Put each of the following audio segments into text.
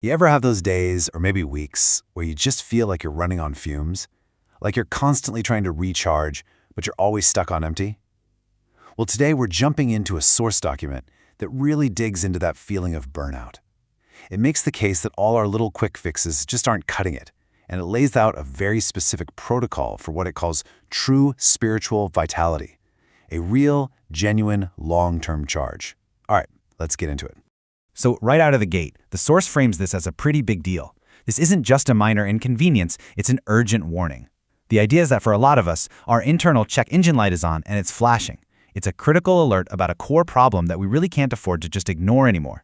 You ever have those days, or maybe weeks, where you just feel like you're running on fumes? Like you're constantly trying to recharge, but you're always stuck on empty? Well, today we're jumping into a source document that really digs into that feeling of burnout. It makes the case that all our little quick fixes just aren't cutting it, and it lays out a very specific protocol for what it calls true spiritual vitality, a real, genuine, long-term charge. All right, let's get into it. So right out of the gate, the source frames this as a pretty big deal. This isn't just a minor inconvenience, it's an urgent warning. The idea is that for a lot of us, our internal check engine light is on and it's flashing. It's a critical alert about a core problem that we really can't afford to just ignore anymore.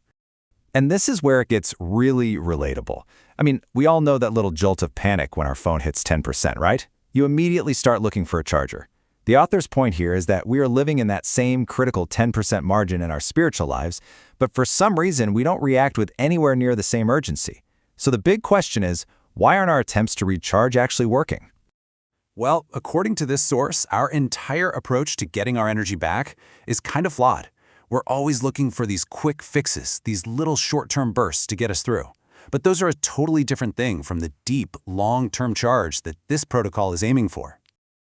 And this is where it gets really relatable. I mean, we all know that little jolt of panic when our phone hits 10%, right? You immediately start looking for a charger. The author's point here is that we are living in that same critical 10% margin in our spiritual lives, but for some reason we don't react with anywhere near the same urgency. So the big question is, why aren't our attempts to recharge actually working? Well, according to this source, our entire approach to getting our energy back is kind of flawed. We're always looking for these quick fixes, these little short-term bursts to get us through. But those are a totally different thing from the deep, long-term charge that this protocol is aiming for.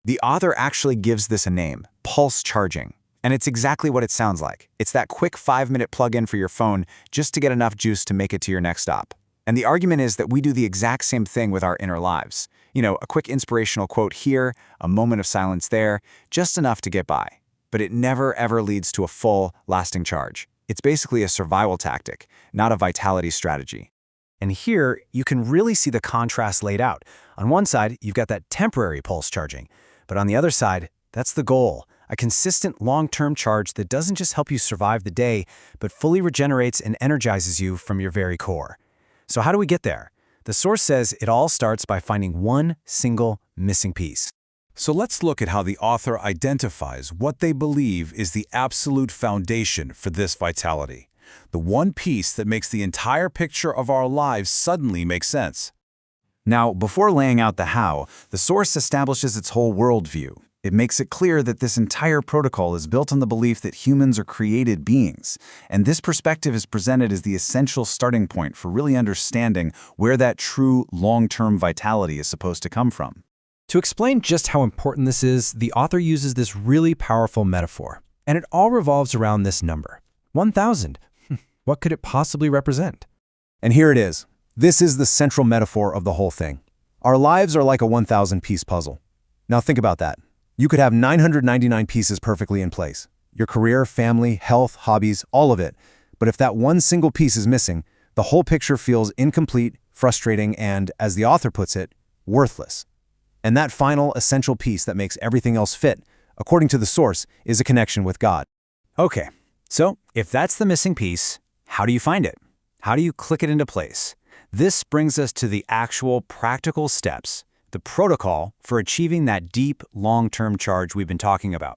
The author actually gives this a name, pulse charging. And it's exactly what it sounds like. It's that quick 5-minute plug-in for your phone just to get enough juice to make it to your next stop. And the argument is that we do the exact same thing with our inner lives. You know, a quick inspirational quote here, a moment of silence there, just enough to get by. But it never ever leads to a full, lasting charge. It's basically a survival tactic, not a vitality strategy. And here, you can really see the contrast laid out. On one side, you've got that temporary pulse charging. But on the other side, that's the goal, a consistent long-term charge that doesn't just help you survive the day, but fully regenerates and energizes you from your very core. So how do we get there? The source says it all starts by finding one single missing piece. So let's look at how the author identifies what they believe is the absolute foundation for this vitality, the one piece that makes the entire picture of our lives suddenly make sense. Now, before laying out the how, the source establishes its whole worldview. It makes it clear that this entire protocol is built on the belief that humans are created beings, and this perspective is presented as the essential starting point for really understanding where that true long-term vitality is supposed to come from. To explain just how important this is, the author uses this really powerful metaphor, and it all revolves around this number, 1,000. What could it possibly represent? And here it is. This is the central metaphor of the whole thing. Our lives are like a 1,000-piece puzzle. Now think about that. You could have 999 pieces perfectly in place. Your career, family, health, hobbies, all of it. But if that one single piece is missing, the whole picture feels incomplete, frustrating, and, as the author puts it, worthless. And that final, essential piece that makes everything else fit, according to the source, is a connection with God. Okay, so if that's the missing piece, how do you find it? How do you click it into place? This brings us to the actual practical steps, the protocol for achieving that deep, long-term charge we've been talking about.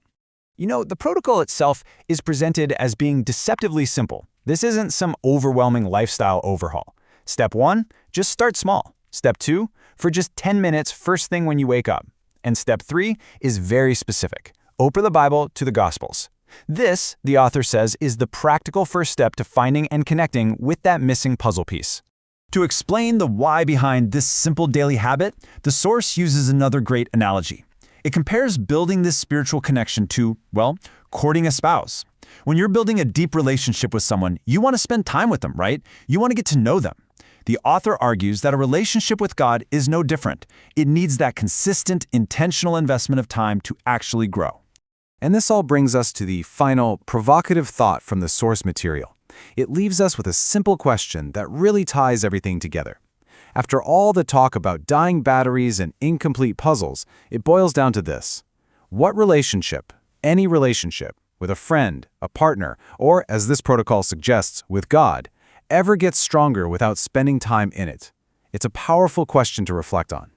You know, the protocol itself is presented as being deceptively simple. This isn't some overwhelming lifestyle overhaul. Step 1, just start small. Step 2, for just 10 minutes first thing when you wake up. And step 3 is very specific. Open the Bible to the Gospels. This, the author says, is the practical first step to finding and connecting with that missing puzzle piece. To explain the why behind this simple daily habit, the source uses another great analogy. It compares building this spiritual connection to, well, courting a spouse. When you're building a deep relationship with someone, you want to spend time with them, right? You want to get to know them. The author argues that a relationship with God is no different. It needs that consistent, intentional investment of time to actually grow. And this all brings us to the final, provocative thought from the source material. It leaves us with a simple question that really ties everything together. After all the talk about dying batteries and incomplete puzzles, it boils down to this. What relationship, any relationship, with a friend, a partner, or, as this protocol suggests, with God, ever gets stronger without spending time in it? It's a powerful question to reflect on.